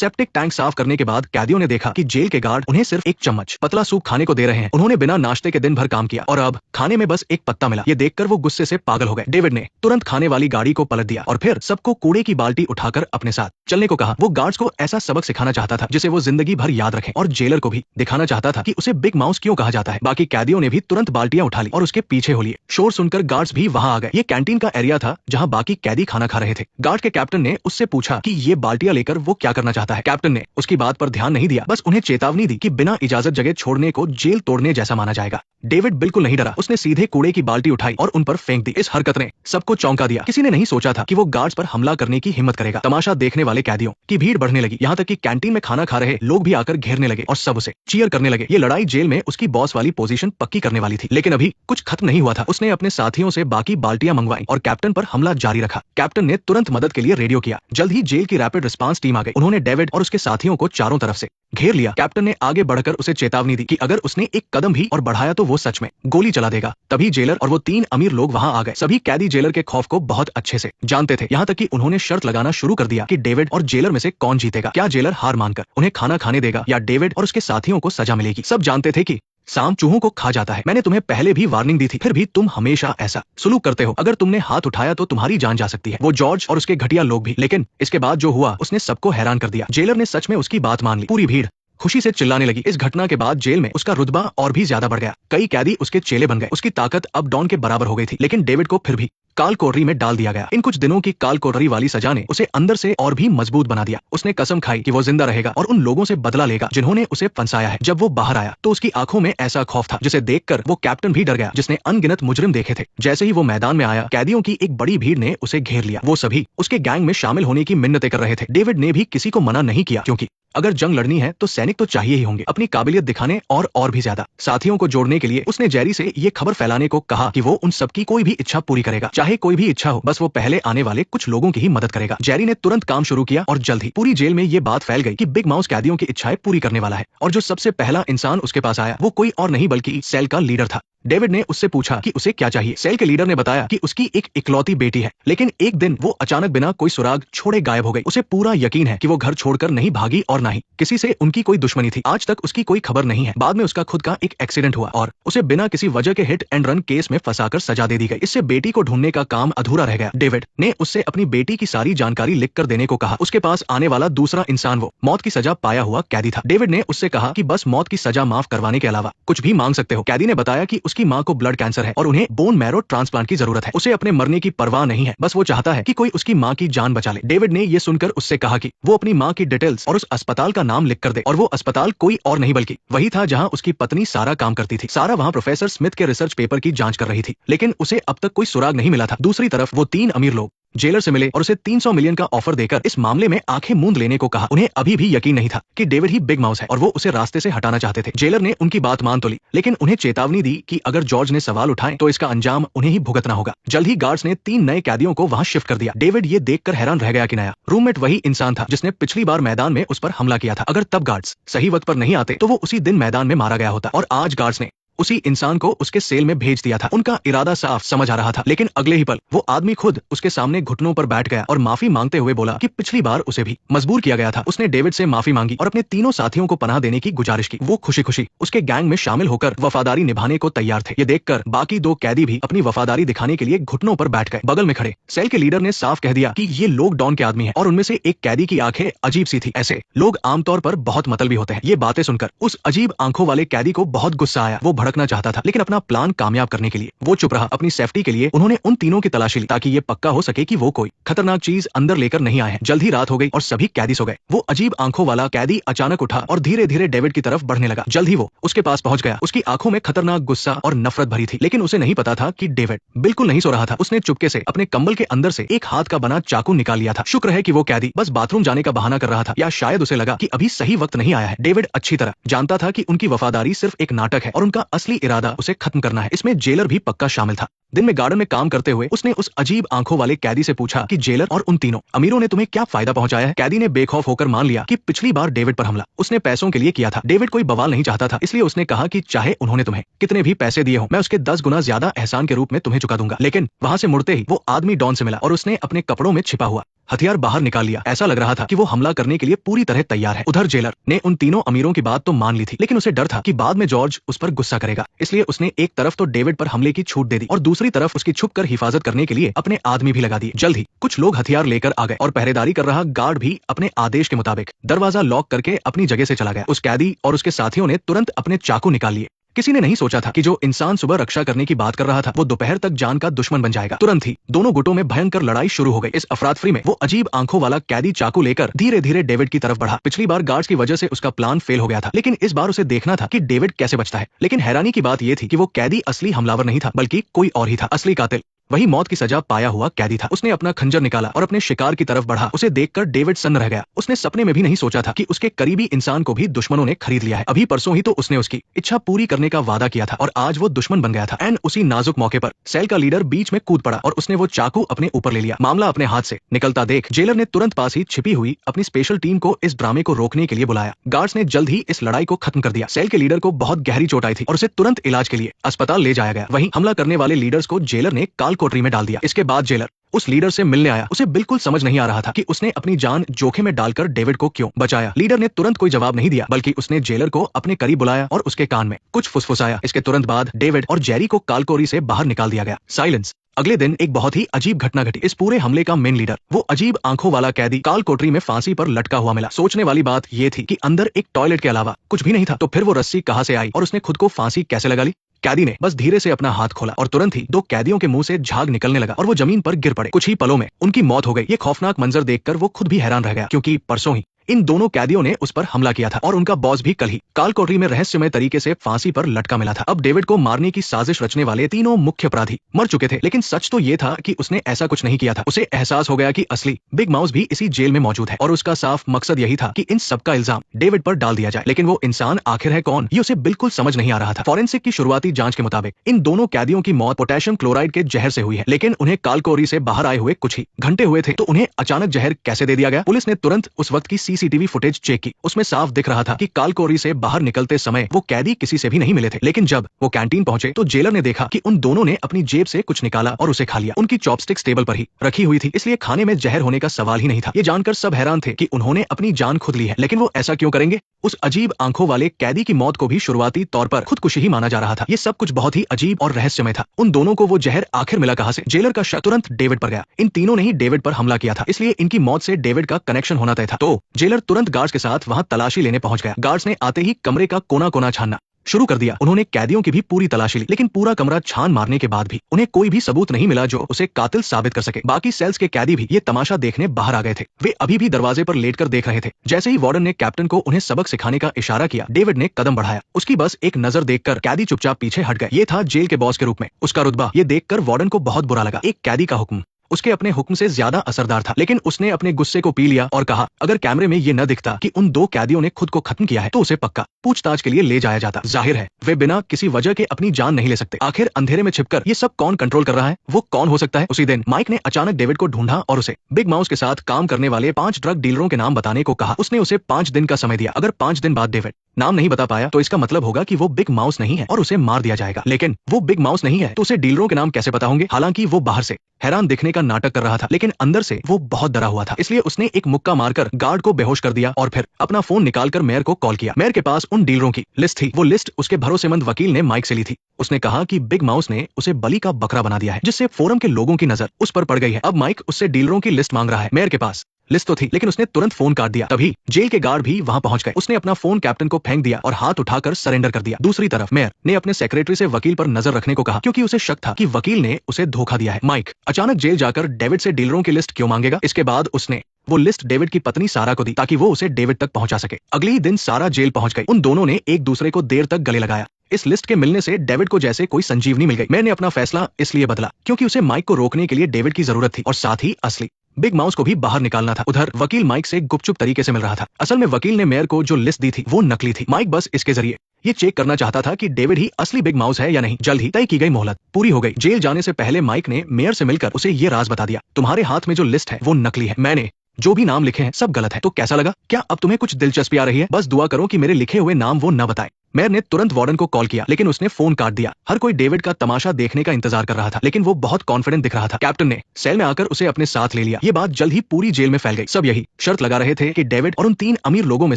Septic tank साफ करने के बाद कैदियों ने देखा कि जेल के गार्ड उन्हें सिर्फ एक चम्मच पतला सूप खाने को दे रहे हैं। उन्होंने बिना नाश्ते के दिन भर काम किया और अब खाने में बस एक पत्ता मिला। ये देखकर वो गुस्से से पागल हो गए। डेविड ने तुरंत खाने वाली गाड़ी को पलट दिया और फिर सबको कूड़े की बाल्टी उठाकर अपने साथ चलने को कहा। वो गार्ड्स को ऐसा सबक सिखाना चाहता था जिसे वो जिंदगी भर याद रखें और जेलर को भी दिखाना चाहता था कि उसे बिग माउस क्यों कहा जाता है। बाकी कैदियों ने भी तुरंत बाल्टियां उठा ली और उसके पीछे हो लिए। शोर सुनकर गार्ड्स भी वहां आ गए। ये कैंटीन का एरिया था जहां बाकी कैदी खाना खा रहे थे। गार्ड के कैप्टन ने उससे पूछा कि ये बाल्टियां लेकर वो क्या करना चाहता है। कैप्टन ने उसकी बात पर ध्यान नहीं दिया, बस उन्हें चेतावनी दी कि बिना इजाजत जगह छोड़ने को जेल तोड़ने जैसा माना जाएगा। डेविड बिल्कुल नहीं डरा। उसने सीधे कूड़े की बाल्टी उठाई और उन पर फेंक दी। इस हरकत ने सबको चौंका दिया। किसी ने नहीं सोचा था कि वो गार्ड्स पर हमला करने की हिम्मत करेगा। तमाशा देखने वाले कैदियों की भीड़ बढ़ने लगी, यहाँ तक कि कैंटीन में खाना खा रहे लोग भी आकर घेरने लगे और सब उसे चीयर करने लगे। ये लड़ाई जेल में उसकी बॉस वाली पोजीशन पक्की करने वाली थी, लेकिन अभी कुछ खत्म नहीं हुआ था। उसने अपने साथियों से बाकी बाल्टियां मंगवाई और कैप्टन पर हमला जारी रखा। कैप्टन ने तुरंत मदद के लिए रेडियो किया। जल्द ही जेल की रैपिड रिस्पांस टीम आ गई। उन्होंने डेविड और उसके साथियों को चारों तरफ से घेर लिया। कैप्टन ने आगे बढ़कर उसे चेतावनी दी कि अगर उसने एक कदम भी और बढ़ाया तो वो सच में गोली चला देगा। तभी जेलर और वो 3 अमीर लोग वहां आ गए। सभी कैदी जेलर के खौफ को बहुत अच्छे से जानते थे, यहाँ तक कि उन्होंने शर्त लगाना शुरू कर दिया कि डेविड और जेलर में से कौन जीतेगा। क्या जेलर हार मानकर उन्हें खाना खाने देगा या डेविड और उसके साथियों को सजा मिलेगी। सब जानते थे कि सांप चूहों को खा जाता है। मैंने तुम्हें पहले भी वार्निंग दी थी, फिर भी तुम हमेशा ऐसा सुलूक करते हो। अगर तुमने हाथ उठाया तो तुम्हारी जान जा सकती है। वो जॉर्ज और उसके घटिया लोग भी। लेकिन इसके बाद जो हुआ उसने सबको हैरान कर दिया। जेलर ने सच में उसकी बात मान ली। पूरी भीड़ खुशी से चिल्लाने लगी। इस घटना के बाद जेल में उसका रुतबा और भी ज्यादा बढ़ गया। कई कैदी उसके चेले बन गए। उसकी ताकत अब डॉन के बराबर हो गई थी। लेकिन डेविड को फिर भी काल कोठरी में डाल दिया गया। इन कुछ दिनों की काल कोठरी वाली सजा ने उसे अंदर से और भी मजबूत बना दिया। उसने कसम खाई कि वो जिंदा रहेगा और उन लोगों से बदला लेगा जिन्होंने उसे फंसाया है। जब वो बाहर आया तो उसकी आंखों में ऐसा खौफ था जिसे देखकर वो कैप्टन भी डर गया, जिसने अनगिनत मुजरिम देखे थे। जैसे ही वो मैदान में आया, कैदियों की एक बड़ी भीड़ ने उसे घेर लिया। वो सभी उसके गैंग में शामिल होने की मिन्नतें कर रहे थे। डेविड ने भी किसी को मना नहीं किया, क्योंकि अगर जंग लड़नी है तो सैनिक तो चाहिए ही होंगे, अपनी काबिलियत दिखाने और भी ज्यादा। साथियों को जोड़ने के लिए उसने जेरी से ये खबर फैलाने को कहा कि वो उन सबकी कोई भी इच्छा पूरी करेगा, चाहे कोई भी इच्छा हो, बस वो पहले आने वाले कुछ लोगों की ही मदद करेगा। जेरी ने तुरंत काम शुरू किया और जल्द ही पूरी जेल में ये बात फैल गई कि बिग माउस कैदियों की इच्छाएं पूरी करने वाला है। और जो सबसे पहला इंसान उसके पास आया वो कोई और नहीं बल्कि सेल का लीडर था। डेविड ने उससे पूछा कि उसे क्या चाहिए। सेल के लीडर ने बताया कि उसकी एक इकलौती बेटी है, लेकिन एक दिन वो अचानक बिना कोई सुराग छोड़े गायब हो गई। उसे पूरा यकीन है कि वो घर छोड़कर नहीं भागी और ना ही किसी से उनकी कोई दुश्मनी थी। आज तक उसकी कोई खबर नहीं है। बाद में उसका खुद का एक एक्सीडेंट हुआ और उसे बिना किसी वजह के हिट एंड रन केस में फंसाकर सजा दे दी गई। इससे बेटी को ढूंढने का काम अधूरा रह गया। डेविड ने उससे अपनी बेटी की सारी जानकारी लिख कर देने को कहा। उसके पास आने वाला दूसरा इंसान वो मौत की सजा पाया हुआ कैदी था। डेविड ने उससे कहा कि बस मौत की सजा माफ करवाने के अलावा कुछ भी मांग सकते हो। कैदी ने बताया कि उसकी माँ को ब्लड कैंसर है और उन्हें बोन मैरो ट्रांसप्लांट की जरूरत है। उसे अपने मरने की परवाह नहीं है, बस वो चाहता है कि कोई उसकी माँ की जान बचा ले। डेविड ने ये सुनकर उससे कहा कि वो अपनी माँ की डिटेल्स और उस अस्पताल का नाम लिख कर दे। और वो अस्पताल कोई और नहीं बल्कि वही था जहाँ उसकी पत्नी सारा काम करती थी। सारा वहाँ प्रोफेसर स्मिथ के रिसर्च पेपर की जांच कर रही थी, लेकिन उसे अब तक कोई सुराग नहीं मिला था। दूसरी तरफ वो 3 अमीर लोग जेलर से मिले और उसे 300 मिलियन का ऑफर देकर इस मामले में आंखें मूंद लेने को कहा। उन्हें अभी भी यकीन नहीं था कि डेविड ही बिग माउस है और वो उसे रास्ते से हटाना चाहते थे। जेलर ने उनकी बात मान तो ली, लेकिन उन्हें चेतावनी दी कि अगर जॉर्ज ने सवाल उठाए तो इसका अंजाम उन्हें ही भुगतना होगा। जल्द ही गार्ड्स ने 3 नए कैदियों को वहां शिफ्ट कर दिया। डेविड ये देखकर हैरान रह गया कि नया रूममेट वही इंसान था जिसने पिछली बार मैदान में उस पर हमला किया था। अगर तब गार्ड्स सही वक्त पर नहीं आते तो वो उसी दिन मैदान में मारा गया होता। और आज गार्ड्स ने उसी इंसान को उसके सेल में भेज दिया था। उनका इरादा साफ समझ आ रहा था, लेकिन अगले ही पल वो आदमी खुद उसके सामने घुटनों पर बैठ गया और माफी मांगते हुए बोला कि पिछली बार उसे भी मजबूर किया गया था। उसने डेविड से माफी मांगी और अपने तीनों साथियों को पनाह देने की गुजारिश की। वो खुशी खुशी उसके गैंग में शामिल होकर वफादारी निभाने को तैयार थे। ये देखकर बाकी 2 कैदी भी अपनी वफादारी दिखाने के लिए घुटनों पर बैठ गए। बगल में खड़े सेल के लीडर ने साफ कह दिया कि ये लोग डॉन के आदमी हैं और उनमें से एक कैदी की आंखें अजीब सी थी। ऐसे लोग आमतौर पर बहुत मतलबी होते हैं। ये बातें सुनकर उस अजीब आंखों वाले कैदी को बहुत गुस्सा आया। वो भड़कना चाहता था, लेकिन अपना प्लान कामयाब करने के लिए वो चुप रहा। अपनी सेफ्टी के लिए उन्होंने उन तीनों की तलाशी ली ताकि ये पक्का हो सके कि वो कोई खतरनाक चीज अंदर लेकर नहीं आए हैं। जल्द ही रात हो गई और सभी कैदी सो गए। वो अजीब आंखों वाला कैदी अचानक उठा और धीरे धीरे डेविड की तरफ बढ़ने लगा। जल्द ही वो उसके पास पहुंच गया। उसकी आंखों में खतरनाक गुस्सा और नफरत भरी थी, लेकिन उसे नहीं पता था कि डेविड बिल्कुल नहीं सो रहा था। उसने चुपके से अपने कंबल के अंदर से एक हाथ का बना चाकू निकाल लिया था। शुक्र है कि वो कैदी बस बाथरूम जाने का बहाना कर रहा था, या शायद उसे लगा कि अभी सही वक्त नहीं आया है। डेविड अच्छी तरह जानता था कि उनकी वफादारी सिर्फ एक नाटक है और उनका असली इरादा उसे खत्म करना है। इसमें जेलर भी पक्का शामिल था। दिन में गार्डन में काम करते हुए उसने उस अजीब आंखों वाले कैदी से पूछा कि जेलर और उन तीनों अमीरों ने तुम्हें क्या फायदा पहुंचाया है। कैदी ने बेखौफ होकर मान लिया कि पिछली बार डेविड पर हमला उसने पैसों के लिए किया था। डेविड कोई बवाल नहीं चाहता था, इसलिए उसने कहा कि चाहे उन्होंने तुम्हें कितने भी पैसे दिए हो, मैं उसके 10 गुना ज्यादा एहसान के रूप में तुम्हें चुका दूंगा। लेकिन वहां से मुड़ते ही वो आदमी डॉन से मिला और उसने अपने कपड़ों में छिपा हुआ हथियार बाहर निकाल लिया। ऐसा लग रहा था कि वो हमला करने के लिए पूरी तरह तैयार है। उधर जेलर ने उन तीनों अमीरों की बात तो मान ली थी, लेकिन उसे डर था कि बाद में जॉर्ज उस पर गुस्सा करेगा। इसलिए उसने एक तरफ तो डेविड पर हमले की छूट दे दी और दूसरी तरफ उसकी छुपकर हिफाजत करने के लिए अपने आदमी भी लगा दिए। जल्द ही कुछ लोग हथियार लेकर आ गए और पहरेदारी कर रहा गार्ड भी अपने आदेश के मुताबिक दरवाजा लॉक करके अपनी जगह से चला गया। उस कैदी और उसके साथियों ने तुरंत अपने चाकू निकाल लिए। किसी ने नहीं सोचा था कि जो इंसान सुबह रक्षा करने की बात कर रहा था वो दोपहर तक जान का दुश्मन बन जाएगा। तुरंत ही दोनों गुटों में भयंकर लड़ाई शुरू हो गई। इस अफरातफरी में वो अजीब आंखों वाला कैदी चाकू लेकर धीरे धीरे डेविड की तरफ बढ़ा। पिछली बार गार्ड्स की वजह से उसका प्लान फेल हो गया था, लेकिन इस बार उसे देखना था कि डेविड कैसे बचता है। लेकिन हैरानी की बात यह थी कि वो कैदी असली हमलावर नहीं था, बल्कि कोई और ही था। असली कातिल वही मौत की सजा पाया हुआ कैदी था। उसने अपना खंजर निकाला और अपने शिकार की तरफ बढ़ा। उसे देखकर डेविड सन्न रह गया। उसने सपने में भी नहीं सोचा था कि उसके करीबी इंसान को भी दुश्मनों ने खरीद लिया है। अभी परसों ही तो उसने उसकी इच्छा पूरी करने का वादा किया था और आज वो दुश्मन बन गया था। एंड उसी नाजुक मौके पर सेल का लीडर बीच में कूद पड़ा और उसने वो चाकू अपने ऊपर ले लिया। मामला अपने हाथ से निकलता देख जेलर ने तुरंत पास ही छिपी हुई अपनी स्पेशल टीम को इस ड्रामे को रोकने के लिए बुलाया। गार्ड्स ने जल्द ही इस लड़ाई को खत्म कर दिया। सेल के लीडर को बहुत गहरी चोट आई थी और उसे तुरंत इलाज के लिए अस्पताल ले जाया गया। वहीं हमला करने वाले लीडर्स को जेलर ने काल कोठरी में डाल दिया। इसके बाद जेलर उस लीडर से मिलने आया। उसे बिल्कुल समझ नहीं आ रहा था कि उसने अपनी जान जोखिम में डालकर डेविड को क्यों बचाया। लीडर ने तुरंत कोई जवाब नहीं दिया, बल्कि उसने जेलर को अपने करीब बुलाया और उसके कान में कुछ फुसफुसाया। इसके तुरंत बाद डेविड और जेरी को कालकोरी से बाहर निकाल दिया गया। साइलेंस। अगले दिन एक बहुत ही अजीब घटना घटी। इस पूरे हमले का मेन लीडर, वो अजीब आंखों वाला कैदी, काल कोठरी में फांसी पर लटका हुआ मिला। सोचने वाली बात ये थी कि अंदर एक टॉयलेट के अलावा कुछ भी नहीं था। तो फिर वो रस्सी कहां से आई और उसने खुद को फांसी कैसे लगा ली? कैदी ने बस धीरे से अपना हाथ खोला और तुरंत ही दो कैदियों के मुंह से झाग निकलने लगा और वो जमीन पर गिर पड़े। कुछ ही पलों में उनकी मौत हो गई। ये खौफनाक मंजर देखकर वो खुद भी हैरान रह गया, क्योंकि परसों ही इन दोनों कैदियों ने उस पर हमला किया था और उनका बॉस भी कल ही काल कोठरी में रहस्यमय तरीके से फांसी पर लटका मिला था। अब डेविड को मारने की साजिश रचने वाले तीनों मुख्य अपराधी मर चुके थे, लेकिन सच तो ये था कि उसने ऐसा कुछ नहीं किया था। उसे एहसास हो गया कि असली बिग माउस भी इसी जेल में मौजूद है और उसका साफ मकसद यही था कि इन सबका इल्जाम डेविड पर डाल दिया जाए। लेकिन वो इंसान आखिर है कौन, ये उसे बिल्कुल समझ नहीं आ रहा था। फॉरेंसिक की शुरुआती जांच के मुताबिक इन दोनों कैदियों की मौत पोटेशियम क्लोराइड के जहर से हुई है, लेकिन उन्हें काल कोठरी से बाहर आए हुए कुछ ही घंटे हुए थे, तो उन्हें अचानक जहर कैसे दे दिया गया? पुलिस ने तुरंत उस वक्त की सीसीटीवी फुटेज चेक की। उसमें साफ दिख रहा था कि काल कोठरी से बाहर निकलते समय वो कैदी किसी से भी नहीं मिले थे, लेकिन जब वो कैंटीन पहुंचे तो जेलर ने देखा कि उन दोनों ने अपनी जेब से कुछ निकाला और उसे खा लिया। उनकी चॉपस्टिक्स टेबल पर ही रखी हुई थी, इसलिए खाने में जहर होने का सवाल ही नहीं था। ये जानकर सब हैरान थे कि उन्होंने अपनी जान खुद ली है, लेकिन वो ऐसा क्यों करेंगे? उस अजीब आंखों वाले कैदी की मौत को भी शुरुआती तौर पर खुदकुशी ही माना जा रहा था। ये सब कुछ बहुत ही अजीब और रहस्यमय था। उन दोनों को वो जहर आखिर मिला कहां से? जेलर का शक तुरंत डेविड पर गया। इन तीनों ने ही डेविड पर हमला किया था, इसलिए इनकी मौत से डेविड का कनेक्शन होना तय था। तो जेलर तुरंत गार्ड्स के साथ वहां तलाशी लेने पहुंच गया। गार्ड्स ने आते ही कमरे का कोना कोना छानना शुरू कर दिया। उन्होंने कैदियों की भी पूरी तलाशी ली, लेकिन पूरा कमरा छान मारने के बाद भी उन्हें कोई भी सबूत नहीं मिला जो उसे कातिल साबित कर सके। बाकी सेल्स के कैदी भी ये तमाशा देखने बाहर आ गए थे। वे अभी भी दरवाजे पर लेटकर देख रहे थे। जैसे ही वार्डन ने कैप्टन को उन्हें सबक सिखाने का इशारा किया, डेविड ने कदम बढ़ाया। उसकी बस एक नजर देखकर कैदी चुपचाप पीछे हट गए। ये था जेल के बॉस के रूप में उसका रुतबा। ये देखकर वार्डन को बहुत बुरा लगा। एक कैदी का हुक्म उसके अपने हुक्म से ज्यादा असरदार था, लेकिन उसने अपने गुस्से को पी लिया और कहा, अगर कैमरे में ये न दिखता कि उन दो कैदियों ने खुद को खत्म किया है तो उसे पक्का पूछताछ के लिए ले जाया जाता। जाहिर है वे बिना किसी वजह के अपनी जान नहीं ले सकते। आखिर अंधेरे में छिपकर ये सब कौन कंट्रोल कर रहा है? वो कौन हो सकता है? उसी दिन माइक ने अचानक डेविड को ढूंढा और उसे बिग माउस के साथ काम करने वाले 5 ड्रग डीलरों के नाम बताने को कहा। उसने उसे 5 दिन का समय दिया। अगर 5 दिन बाद डेविड नाम नहीं बता पाया तो इसका मतलब होगा कि वो बिग माउस नहीं है और उसे मार दिया जाएगा। लेकिन वो बिग माउस नहीं है तो उसे डीलरों के नाम कैसे पता होंगे? हालांकि वो बाहर से हैरान दिखने का नाटक कर रहा था, लेकिन अंदर से वो बहुत डरा हुआ था। इसलिए उसने एक मुक्का मारकर गार्ड को बेहोश कर दिया और फिर अपना फोन निकालकर मेयर को कॉल किया। मेयर के पास उन डीलरों की लिस्ट थी। वो लिस्ट उसके भरोसेमंद वकील ने माइक से ली थी। उसने कहा कि बिग माउस ने उसे बलि का बकरा बना दिया है, जिससे फोरम के लोगों की नजर उस पर पड़ गई है। अब माइक उससे डीलरों की लिस्ट मांग रहा है। मेयर के पास लिस्ट तो थी, लेकिन उसने तुरंत फोन काट दिया। तभी जेल के गार्ड भी वहां पहुंच गए। उसने अपना फोन कैप्टन को फेंक दिया और हाथ उठाकर सरेंडर कर दिया। दूसरी तरफ मेयर ने अपने सेक्रेटरी से वकील पर नजर रखने को कहा, क्योंकि उसे शक था कि वकील ने उसे धोखा दिया है। माइक अचानक जेल जाकर डेविड से डीलरों की लिस्ट क्यों मांगेगा? इसके बाद उसने वो लिस्ट डेविड की पत्नी सारा को दी ताकि वो उसे डेविड तक पहुंचा सके। अगले ही दिन सारा जेल पहुंच गई। उन दोनों ने एक दूसरे को देर तक गले लगाया। इस लिस्ट के मिलने से डेविड को जैसे कोई संजीवनी मिल गई। मैंने अपना फैसला इसलिए बदला क्योंकि उसे माइक को रोकने के लिए डेविड की जरूरत थी और साथ ही असली बिग माउस को भी बाहर निकालना था। उधर वकील माइक से गुपचुप तरीके से मिल रहा था। असल में वकील ने मेयर को जो लिस्ट दी थी वो नकली थी। माइक बस इसके जरिए ये चेक करना चाहता था कि डेविड ही असली बिग माउस है या नहीं। जल्द ही तय की गई मोहलत पूरी हो गई। जेल जाने से पहले माइक ने मेयर से मिलकर उसे ये राज बता दिया, तुम्हारे हाथ में जो लिस्ट है वो नकली है। मैंने जो भी नाम लिखे हैं सब गलत है। तो कैसा लगा? क्या अब तुम्हें कुछ दिलचस्पी आ रही है? बस दुआ करो कि मेरे लिखे हुए नाम वो न बताए। मेयर ने तुरंत वार्डन को कॉल किया, लेकिन उसने फोन काट दिया। हर कोई डेविड का तमाशा देखने का इंतजार कर रहा था, लेकिन वो बहुत कॉन्फिडेंट दिख रहा था। कैप्टन ने सेल में आकर उसे अपने साथ ले लिया। ये बात जल्द ही पूरी जेल में फैल गई। सब यही शर्त लगा रहे थे कि डेविड और उन 3 अमीर लोगों में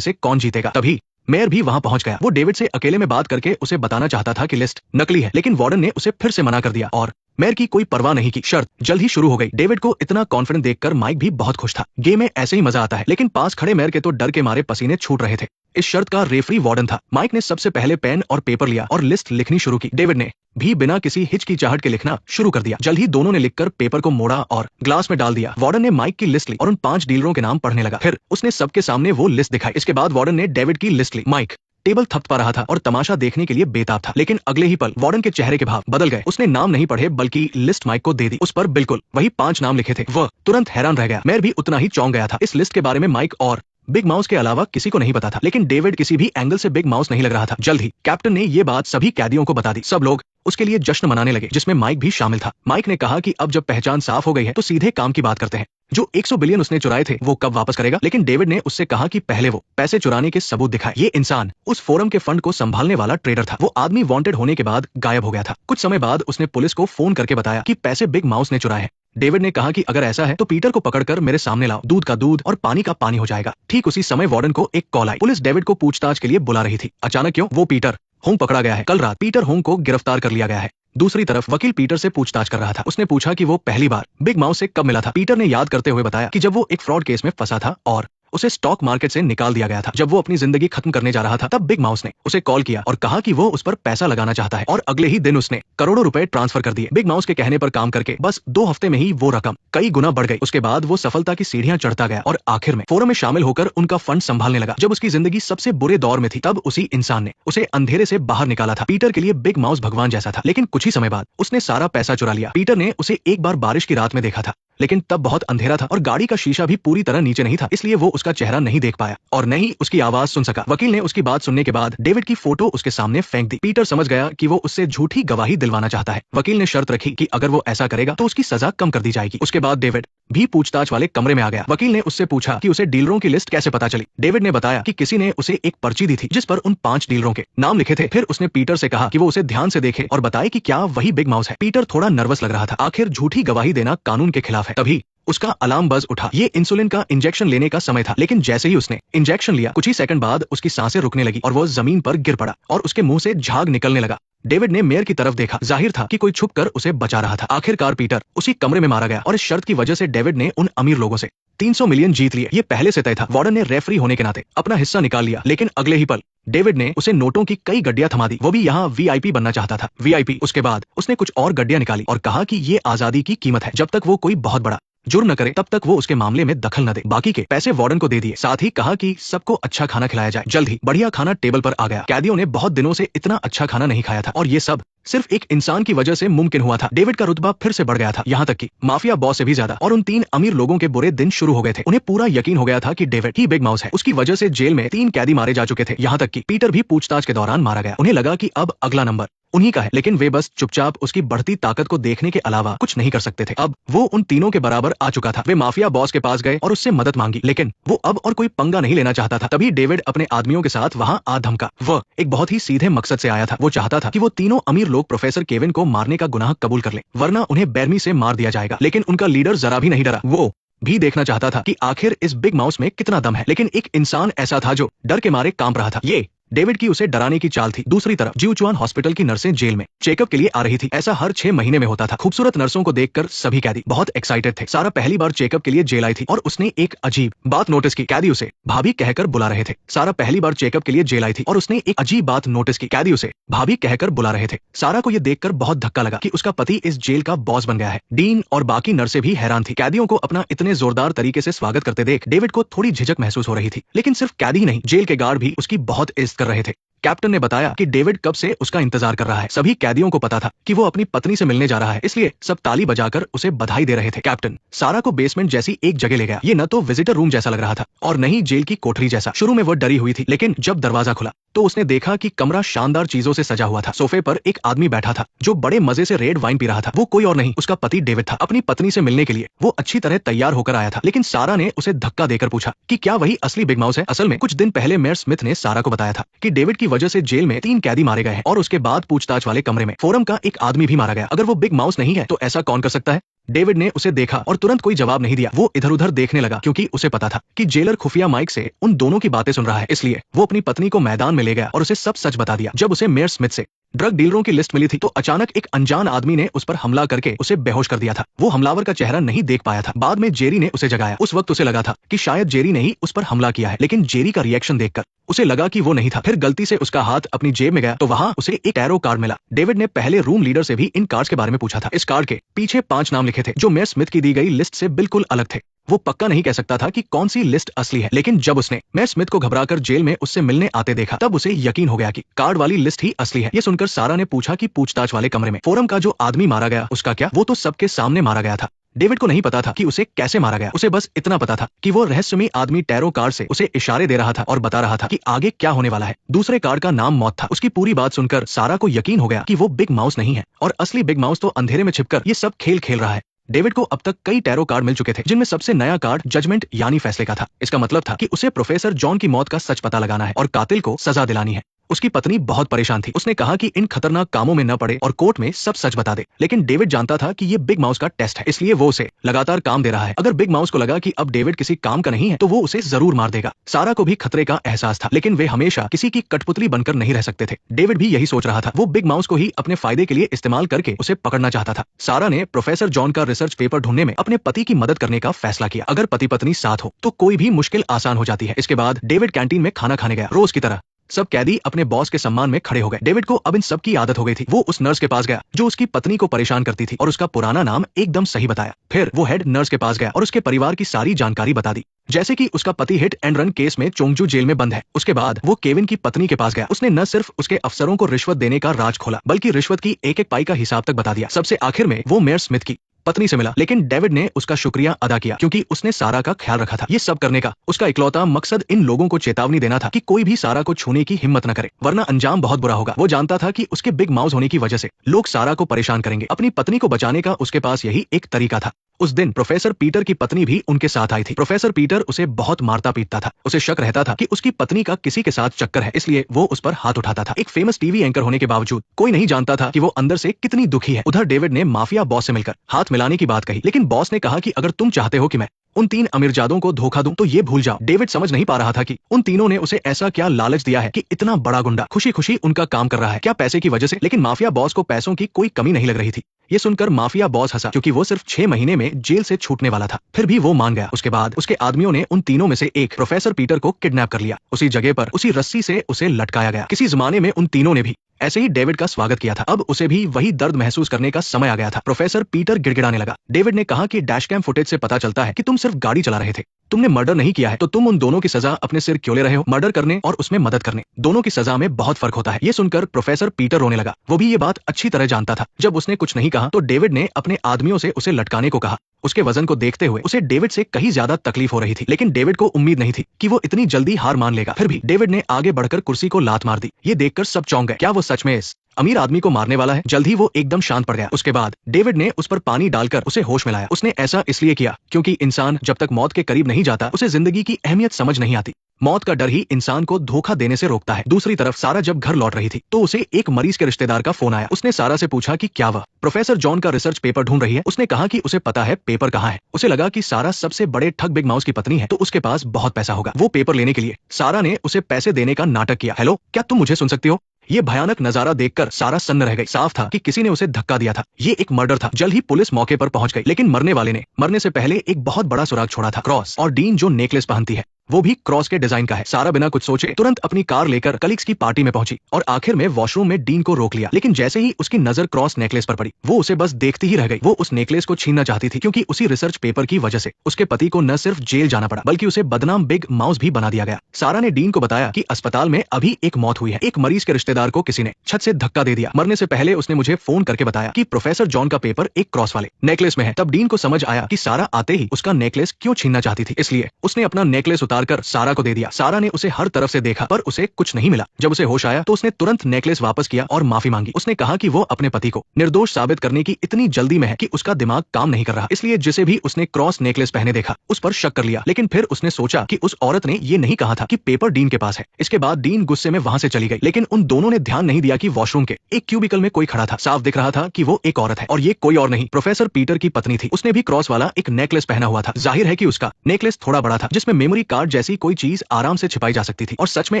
से कौन जीतेगा। तभी मेयर भी वहां पहुंच गया। वो डेविड से अकेले में बात करके उसे बताना चाहता था कि लिस्ट नकली है, लेकिन वार्डन ने उसे फिर से मना कर दिया और मेयर की कोई परवाह नहीं की। शर्त जल्द ही शुरू हो गई। डेविड को इतना कॉन्फिडेंट देखकर माइक भी बहुत खुश था। गेम में ऐसे ही मजा आता है, लेकिन पास खड़े मेयर के तो डर के मारे पसीने छूट रहे थे। इस शर्त का रेफरी वार्डन था। माइक ने सबसे पहले पेन और पेपर लिया और लिस्ट लिखनी शुरू की। डेविड ने भी बिना किसी हिचकिचाहट के लिखना शुरू कर दिया। जल्द ही दोनों ने लिखकर पेपर को मोड़ा और ग्लास में डाल दिया। वार्डन ने माइक की लिस्ट ली और उन 5 डीलरों के नाम पढ़ने लगा। फिर उसने सबके सामने वो लिस्ट दिखाई। इसके बाद वार्डन ने डेविड की लिस्ट ली। माइक टेबल थपथपा रहा था और तमाशा देखने के लिए बेताब था, लेकिन अगले ही पल वार्डन के चेहरे के भाव बदल गए। उसने नाम नहीं पढ़े बल्कि लिस्ट माइक को दे दी। उस पर बिल्कुल वही 5 नाम लिखे थे। वह तुरंत हैरान रह गया। मेयर भी उतना ही चौंक गया था। इस लिस्ट के बारे में माइक और बिग माउस के अलावा किसी को नहीं पता था, लेकिन डेविड किसी भी एंगल से बिग माउस नहीं लग रहा था। जल्द ही कैप्टन ने ये बात सभी कैदियों को बता दी। सब लोग उसके लिए जश्न मनाने लगे, जिसमें माइक भी शामिल था। माइक ने कहा कि अब जब पहचान साफ हो गई है तो सीधे काम की बात करते हैं। जो 100 बिलियन उसने चुराए थे वो कब वापस करेगा? लेकिन डेविड ने उससे कहा कि पहले वो पैसे चुराने के सबूत दिखाए। ये इंसान उस फोरम के फंड को संभालने वाला ट्रेडर था। वो आदमी वांटेड होने के बाद गायब हो गया था। कुछ समय बाद उसने पुलिस को फोन करके बताया कि पैसे बिग माउस ने चुराए हैं। डेविड ने कहा कि अगर ऐसा है तो पीटर को पकड़कर मेरे सामने लाओ। दूध का दूध और पानी का पानी हो जाएगा। ठीक उसी समय वार्डन को एक कॉल आई। पुलिस डेविड को पूछताछ के लिए बुला रही थी। अचानक क्यों? वो पीटर होंग पकड़ा गया है। कल रात पीटर होंग को गिरफ्तार कर लिया गया है। दूसरी तरफ वकील पीटर से पूछताछ कर रहा था। उसने पूछा कि वो पहली बार बिग माउस से कब मिला था। पीटर ने याद करते हुए बताया कि जब वो एक फ्रॉड केस में फंसा था और उसे स्टॉक मार्केट से निकाल दिया गया था। जब वो अपनी जिंदगी खत्म करने जा रहा था तब बिग माउस ने उसे कॉल किया और कहा कि वो उस पर पैसा लगाना चाहता है, और अगले ही दिन उसने करोड़ों रुपए ट्रांसफर कर दिए। बिग माउस के कहने पर काम करके बस 2 हफ्ते में ही वो रकम कई गुना बढ़ गई। उसके बाद वो सफलता की सीढ़ियां चढ़ता गया और आखिर में फोरम में शामिल होकर उनका फंड संभालने लगा। जब उसकी जिंदगी सबसे बुरे दौर में थी तब उसी इंसान ने उसे अंधेरे से बाहर निकाला था। पीटर के लिए बिग माउस भगवान जैसा था, लेकिन कुछ ही समय बाद उसने सारा पैसा चुरा लिया। पीटर ने उसे एक बार बारिश की रात में देखा था, लेकिन तब बहुत अंधेरा था और गाड़ी का शीशा भी पूरी तरह नीचे नहीं था, इसलिए वो उसका चेहरा नहीं देख पाया और न ही उसकी आवाज सुन सका। वकील ने उसकी बात सुनने के बाद डेविड की फोटो उसके सामने फेंक दी। पीटर समझ गया कि वो उससे झूठी गवाही दिलवाना चाहता है। वकील ने शर्त रखी कि अगर वो ऐसा करेगा तो उसकी सजा कम कर दी जाएगी। उसके बाद डेविड भी पूछताछ वाले कमरे में आ गया। वकील ने उससे पूछा कि उसे डीलरों की लिस्ट कैसे पता चली। डेविड ने बताया कि किसी ने उसे एक पर्ची दी थी जिस पर उन 5 डीलरों के नाम लिखे थे। फिर उसने पीटर से कहा कि वो उसे ध्यान से देखे और बताए कि क्या वही बिग माउस है। पीटर थोड़ा नर्वस लग रहा था। आखिर झूठी गवाही देना कानून के खिलाफ है। तभी उसका अलार्म बज उठा। ये इंसुलिन का इंजेक्शन लेने का समय था, लेकिन जैसे ही उसने इंजेक्शन लिया कुछ ही सेकंड बाद उसकी सांसें रुकने लगी और वो जमीन पर गिर पड़ा और उसके मुंह से झाग निकलने लगा। डेविड ने मेयर की तरफ देखा। जाहिर था कि कोई छुपकर उसे बचा रहा था। आखिरकार पीटर उसी कमरे में मारा गया और इस शर्त की वजह से डेविड ने उन अमीर लोगों से 300 मिलियन जीत लिए। ये पहले से तय था। वार्डन ने रेफरी होने के नाते अपना हिस्सा निकाल लिया, लेकिन अगले ही पल डेविड ने उसे नोटों की कई गड्डियां थमा दी। वो भी यहाँ वीआईपी बनना चाहता था। वीआईपी। उसके बाद उसने कुछ और गड्डियां निकाली और कहा कि ये आजादी की कीमत है। जब तक वो कोई बहुत बड़ा जुर्म न करे तब तक वो उसके मामले में दखल न दे। बाकी के पैसे वार्डन को दे दिए। साथ ही कहा कि सबको अच्छा खाना खिलाया जाए। जल्द ही बढ़िया खाना टेबल पर आ गया। कैदियों ने बहुत दिनों से इतना अच्छा खाना नहीं खाया था और ये सब सिर्फ एक इंसान की वजह से मुमकिन हुआ था। डेविड का रुतबा फिर से बढ़ गया था, यहाँ तक कि माफिया बॉस से भी ज्यादा। और उन 3 अमीर लोगों के बुरे दिन शुरू हो गए थे। उन्हें पूरा यकीन हो गया था कि डेविड ही बिग माउस है। उसकी वजह से जेल में 3 कैदी मारे जा चुके थे, यहाँ तक कि पीटर भी पूछताछ के दौरान मारा गया। उन्हें लगा कि अब अगला नंबर उन्हीं का है, लेकिन वे बस चुपचाप उसकी बढ़ती ताकत को देखने के अलावा कुछ नहीं कर सकते थे। अब वो उन तीनों के बराबर आ चुका था। वे माफिया बॉस के पास गए और उससे मदद मांगी, लेकिन वो अब और कोई पंगा नहीं लेना चाहता था। तभी डेविड अपने आदमियों के साथ वहां आ धमका। वह एक बहुत ही सीधे मकसद से आया था। वो चाहता था कि वो तीनों अमीर लोग प्रोफेसर केविन को मारने का गुनाह कबूल कर ले, वरना उन्हें बेरमी से मार दिया जाएगा। लेकिन उनका लीडर जरा भी नहीं डरा। वो भी देखना चाहता था कि आखिर इस बिग माउस में कितना दम है। लेकिन एक इंसान ऐसा था जो डर के मारे कांप रहा था। ये डेविड की उसे डराने की चाल थी। दूसरी तरफ जिउचुआन हॉस्पिटल की नर्सें जेल में चेकअप के लिए आ रही थी। ऐसा हर 6 महीने में होता था। खूबसूरत नर्सों को देखकर सभी कैदी बहुत एक्साइटेड थे। सारा पहली बार चेकअप के लिए जेल आई थी और उसने एक अजीब बात नोटिस की। कैदी उसे भाभी कहकर बुला रहे थे। सारा पहली बार चेकअप के लिए जेल आई थी और उसने एक अजीब बात नोटिस की। कैदी उसे भाभी कहकर बुला रहे थे। सारा को यह देखकर बहुत धक्का लगा कि उसका पति इस जेल का बॉस बन गया है। डीन और बाकी नर्सें भी हैरान थी। कैदियों को अपना इतने जोरदार तरीके से स्वागत करते देख डेविड को थोड़ी झिझक महसूस हो रही थी। लेकिन सिर्फ कैदी ही नहीं, जेल के गार्ड भी उसकी बहुत इज्जत कर रहे थे। कैप्टन ने बताया कि डेविड कब से उसका इंतजार कर रहा है। सभी कैदियों को पता था कि वो अपनी पत्नी से मिलने जा रहा है, इसलिए सब ताली बजाकर उसे बधाई दे रहे थे। कैप्टन सारा को बेसमेंट जैसी एक जगह ले गया। ये न तो विजिटर रूम जैसा लग रहा था और न ही जेल की कोठरी जैसा। शुरू में वो डरी हुई थी, लेकिन जब दरवाजा खुला तो उसने देखा कि कमरा शानदार चीजों से सजा हुआ था। सोफे पर एक आदमी बैठा था जो बड़े मजे से रेड वाइन पी रहा था। वो कोई और नहीं, उसका पति डेविड था। अपनी पत्नी से मिलने के लिए वो अच्छी तरह तैयार होकर आया था, लेकिन सारा ने उसे धक्का देकर पूछा कि क्या वही असली बिग माउस है। असल में कुछ दिन पहले मेयर स्मिथ ने सारा को बताया था कि डेविड की वजह से जेल में 3 कैदी मारे गए हैं और उसके बाद पूछताछ वाले कमरे में फोरम का एक आदमी भी मारा गया। अगर वो बिग माउस नहीं है तो ऐसा कौन कर सकता है? डेविड ने उसे देखा और तुरंत कोई जवाब नहीं दिया। वो इधर उधर देखने लगा क्योंकि उसे पता था कि जेलर खुफिया माइक से उन दोनों की बातें सुन रहा है। इसलिए वो अपनी पत्नी को मैदान में ले गया और उसे सब सच बता दिया। जब उसे मेयर स्मिथ से ड्रग डीलरों की लिस्ट मिली थी तो अचानक एक अनजान आदमी ने उस पर हमला करके उसे बेहोश कर दिया था। वो हमलावर का चेहरा नहीं देख पाया था। बाद में जेरी ने उसे जगाया। उस वक्त उसे लगा था कि शायद जेरी ने ही उस पर हमला किया है, लेकिन जेरी का रिएक्शन देखकर उसे लगा कि वो नहीं था। फिर गलती से उसका हाथ अपनी जेब में गया तो वहां उसे एक टैरो कार्ड मिला। डेविड ने पहले रूम लीडर से भी इन कार्ड्स के बारे में पूछा था। इस कार्ड के पीछे 5 नाम लिखे थे जो मेयर स्मिथ की दी गई लिस्ट से बिल्कुल अलग थे। वो पक्का नहीं कह सकता था कि कौन सी लिस्ट असली है, लेकिन जब उसने मेयर स्मिथ को घबराकर जेल में उससे मिलने आते देखा तब उसे यकीन हो गया कि कार्ड वाली लिस्ट ही असली है। ये सुनकर सारा ने पूछा कि पूछताछ वाले कमरे में फोरम का जो आदमी मारा गया उसका क्या? वो तो सबके सामने मारा गया था। डेविड को नहीं पता था कि उसे कैसे मारा गया। उसे बस इतना पता था कि वो रहस्यमयी आदमी टैरो कार्ड से उसे इशारे दे रहा था और बता रहा था कि आगे क्या होने वाला है। दूसरे कार्ड का नाम मौत था। उसकी पूरी बात सुनकर सारा को यकीन हो गया कि वो बिग माउस नहीं है और असली बिग माउस तो अंधेरे में छिपकर ये सब खेल खेल रहा है। डेविड को अब तक कई टैरो कार्ड मिल चुके थे जिनमें सबसे नया कार्ड जजमेंट यानी फैसले का था। इसका मतलब था कि उसे प्रोफेसर जॉन की मौत का सच पता लगाना है और कातिल को सजा दिलानी है। उसकी पत्नी बहुत परेशान थी। उसने कहा कि इन खतरनाक कामों में न पड़े और कोर्ट में सब सच बता दे। लेकिन डेविड जानता था कि ये बिग माउस का टेस्ट है, इसलिए वो उसे लगातार काम दे रहा है। अगर बिग माउस को लगा कि अब डेविड किसी काम का नहीं है तो वो उसे जरूर मार देगा। सारा को भी खतरे का एहसास था, लेकिन वे हमेशा किसी की कठपुतली बनकर नहीं रह सकते थे। डेविड भी यही सोच रहा था। वो बिग माउस को ही अपने फायदे के लिए इस्तेमाल करके उसे पकड़ना चाहता था। सारा ने प्रोफेसर जॉन का रिसर्च पेपर ढूंढने में अपने पति की मदद करने का फैसला किया। अगर पति पत्नी साथ हो तो कोई भी मुश्किल आसान हो जाती है। इसके बाद डेविड कैंटीन में खाना खाने गया। रोज की तरह सब कैदी अपने बॉस के सम्मान में खड़े हो गए। डेविड को अब इन सब की आदत हो गई थी। वो उस नर्स के पास गया जो उसकी पत्नी को परेशान करती थी और उसका पुराना नाम एकदम सही बताया। फिर वो हेड नर्स के पास गया और उसके परिवार की सारी जानकारी बता दी, जैसे कि उसका पति हिट एंड रन केस में चोंगजू जेल में बंद है। उसके बाद वो केविन की पत्नी के पास गया। उसने न सिर्फ उसके अफसरों को रिश्वत देने का राज खोला बल्कि रिश्वत की एक एक पाई का हिसाब तक बता दिया। सबसे आखिर में वो मेयर स्मिथ की पत्नी से मिला, लेकिन डेविड ने उसका शुक्रिया अदा किया क्योंकि उसने सारा का ख्याल रखा था। ये सब करने का उसका इकलौता मकसद इन लोगों को चेतावनी देना था कि कोई भी सारा को छूने की हिम्मत न करे, वरना अंजाम बहुत बुरा होगा। वो जानता था कि उसके बिग माउस होने की वजह से लोग सारा को परेशान करेंगे। अपनी पत्नी को बचाने का उसके पास यही एक तरीका था। उस दिन प्रोफेसर पीटर की पत्नी भी उनके साथ आई थी। प्रोफेसर पीटर उसे बहुत मारता पीटता था। उसे शक रहता था कि उसकी पत्नी का किसी के साथ चक्कर है, इसलिए वो उस पर हाथ उठाता था। एक फेमस टीवी एंकर होने के बावजूद कोई नहीं जानता था कि वो अंदर से कितनी दुखी है। उधर डेविड ने माफिया बॉस से मिलकर हाथ मिलाने की बात कही, लेकिन बॉस ने कहा कि अगर तुम चाहते हो कि मैं उन 3 अमीरजादों को धोखा दूं तो ये भूल जाओ। डेविड समझ नहीं पा रहा था कि उन तीनों ने उसे ऐसा क्या लालच दिया है कि इतना बड़ा गुंडा खुशी खुशी उनका काम कर रहा है। क्या पैसे की वजह से? लेकिन माफिया बॉस को पैसों की कोई कमी नहीं लग रही थी। ये सुनकर माफिया बॉस हंसा क्योंकि वो सिर्फ 6 महीने में जेल से छूटने वाला था। फिर भी वो मान गया। उसके बाद उसके आदमियों ने उन तीनों में से एक प्रोफेसर पीटर को किडनैप कर लिया। उसी जगह पर उसी रस्सी से उसे लटकाया गया। किसी जमाने में उन तीनों ने भी ऐसे ही डेविड का स्वागत किया था। अब उसे भी वही दर्द महसूस करने का समय आ गया था। प्रोफेसर पीटर गिड़गिड़ाने लगा। डेविड ने कहा कि डैशकैम फुटेज से पता चलता है कि तुम सिर्फ गाड़ी चला रहे थे, तुमने मर्डर नहीं किया है, तो तुम उन दोनों की सजा अपने सिर क्यों ले रहे हो? मर्डर करने और उसमें मदद करने, दोनों की सजा में बहुत फर्क होता है। ये सुनकर प्रोफेसर पीटर रोने लगा। वो भी ये बात अच्छी तरह जानता था। जब उसने कुछ नहीं कहा तो डेविड ने अपने आदमियों से उसे लटकाने को कहा। उसके वजन को देखते हुए उसे डेविड से कहीं ज्यादा तकलीफ हो रही थी, लेकिन डेविड को उम्मीद नहीं थी कि वो इतनी जल्दी हार मान लेगा। फिर भी डेविड ने आगे बढ़कर कुर्सी को लात मार दी। ये देखकर सब चौंक गए। क्या वो सच में इस अमीर आदमी को मारने वाला है? जल्द ही वो एकदम शांत पड़ गया। उसके बाद डेविड ने उस पर पानी डालकर उसे होश में लाया। उसने ऐसा इसलिए किया क्योंकि इंसान जब तक मौत के करीब नहीं जाता उसे जिंदगी की अहमियत समझ नहीं आती। मौत का डर ही इंसान को धोखा देने से रोकता है। दूसरी तरफ सारा जब घर लौट रही थी तो उसे एक मरीज के रिश्तेदार का फोन आया। उसने सारा से पूछा कि क्या वह प्रोफेसर जॉन का रिसर्च पेपर ढूंढ रही है। उसने कहा कि उसे पता है पेपर कहाँ है। उसे लगा कि सारा सबसे बड़े ठग बिग माउस की पत्नी है तो उसके पास बहुत पैसा होगा। वो पेपर लेने के लिए सारा ने उसे पैसे देने का नाटक किया। हेलो, क्या तुम मुझे सुन सकती हो? ये भयानक नजारा देखकर सारा सन्न रह गई। साफ था कि किसी ने उसे धक्का दिया था। ये एक मर्डर था। जल्द ही पुलिस मौके पर पहुंच गई, लेकिन मरने वाले ने मरने से पहले एक बहुत बड़ा सुराग छोड़ा था। क्रॉस। और डीन जो नेकलेस पहनती है वो भी क्रॉस के डिजाइन का है। सारा बिना कुछ सोचे तुरंत अपनी कार लेकर कलीग्स की पार्टी में पहुंची और आखिर में वॉशरूम में डीन को रोक लिया। लेकिन जैसे ही उसकी नजर क्रॉस नेकलेस पर पड़ी वो उसे बस देखती ही रह गई। वो उस नेकलेस को छीनना चाहती थी क्योंकि उसी रिसर्च पेपर की वजह से उसके पति को न सिर्फ जेल जाना पड़ा बल्कि उसे बदनाम बिग माउस भी बना दिया गया। सारा ने डीन को बताया कि अस्पताल में अभी एक मौत हुई है। एक मरीज के रिश्तेदार को किसी ने छत से धक्का दे दिया। मरने से पहले उसने मुझे फोन करके बताया कि प्रोफेसर जॉन का पेपर एक क्रॉस वाले नेकलेस में है। तब डीन को समझ आया कि सारा आते ही उसका नेकलेस क्यों छीनना चाहती थी। इसलिए उसने अपना नेकलेस उतार उतारकर सारा को दे दिया। सारा ने उसे हर तरफ से देखा पर उसे कुछ नहीं मिला। जब उसे होश आया तो उसने तुरंत नेकलेस वापस किया और माफी मांगी। उसने कहा कि वो अपने पति को निर्दोष साबित करने की इतनी जल्दी में है कि उसका दिमाग काम नहीं कर रहा, इसलिए जिसे भी उसने क्रॉस नेकलेस पहने देखा उस पर शक कर लिया। लेकिन फिर उसने सोचा कि उस औरत ने ये नहीं कहा था कि पेपर डीन के पास है। इसके बाद डीन गुस्से में वहां से चली गई, लेकिन उन दोनों ने ध्यान नहीं दिया कि वॉशरूम के एक क्यूबिकल में कोई खड़ा था। साफ दिख रहा था कि वो एक औरत है और ये कोई और नहीं, प्रोफेसर पीटर की पत्नी थी। उसने भी क्रॉस वाला एक नेकलेस पहना हुआ था। जाहिर है कि उसका नेकलेस थोड़ा बड़ा था, जिसमें मेमोरी कार्ड जैसी कोई चीज आराम से छिपाई जा सकती थी। और सच में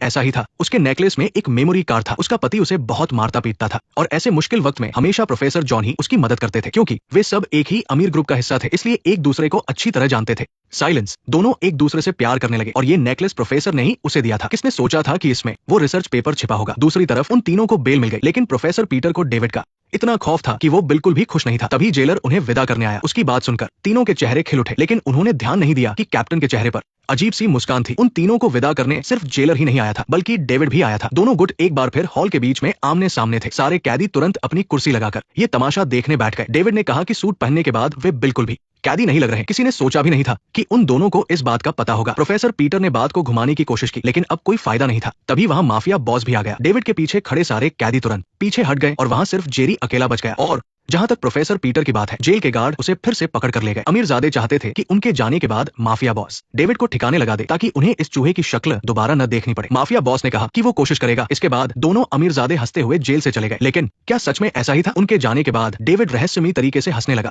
ऐसा ही था। उसके नेकलेस में एक मेमोरी कार्ड था। उसका पति उसे बहुत मारता पीटता था और ऐसे मुश्किल वक्त में हमेशा प्रोफेसर जॉन ही उसकी मदद करते थे, क्योंकि वे सब एक ही अमीर ग्रुप का हिस्सा थे, इसलिए एक दूसरे को अच्छी तरह जानते थे। साइलेंस। दोनों एक दूसरे से प्यार करने लगे और ये नेकलेस प्रोफेसर ने ही उसे दिया था। किसने सोचा था कि इसमें वो रिसर्च पेपर छिपा होगा। दूसरी तरफ उन तीनों को बेल मिल गई, लेकिन प्रोफेसर पीटर को डेविड का इतना खौफ था कि वो बिल्कुल भी खुश नहीं था। तभी जेलर उन्हें विदा करने आया। उसकी बात सुनकर तीनों के चेहरे खिल उठे, लेकिन उन्होंने ध्यान नहीं दिया कि कैप्टन के चेहरे पर अजीब सी मुस्कान थी। उन तीनों को विदा करने सिर्फ जेलर ही नहीं आया था, बल्कि डेविड भी आया था। दोनों गुट एक बार फिर हॉल के बीच में आमने सामने थे। सारे कैदी तुरंत अपनी कुर्सी लगाकर ये तमाशा देखने बैठ गए। डेविड ने कहा कि सूट पहनने के बाद वे बिल्कुल भी कैदी नहीं लग रहे। किसी ने सोचा भी नहीं था कि उन दोनों को इस बात का पता होगा। प्रोफेसर पीटर ने बात को घुमाने की कोशिश की, लेकिन अब कोई फायदा नहीं था। तभी वहां माफिया बॉस भी आ गया। डेविड के पीछे खड़े सारे कैदी तुरंत पीछे हट गए और वहां सिर्फ जेरी अकेला बच गया। और जहां तक प्रोफेसर पीटर की बात है, जेल के गार्ड उसे फिर से पकड़ कर ले गए। अमीरजादे चाहते थे कि उनके जाने के बाद माफिया बॉस डेविड को ठिकाने लगा दे, ताकि उन्हें इस चूहे की शक्ल दोबारा न देखनी पड़े। माफिया बॉस ने कहा कि वो कोशिश करेगा। इसके बाद दोनों अमीरजादे हंसते हुए जेल से चले गए। लेकिन क्या सच में ऐसा ही था? उनके जाने के बाद डेविड रहस्यमयी तरीके से हंसने लगा।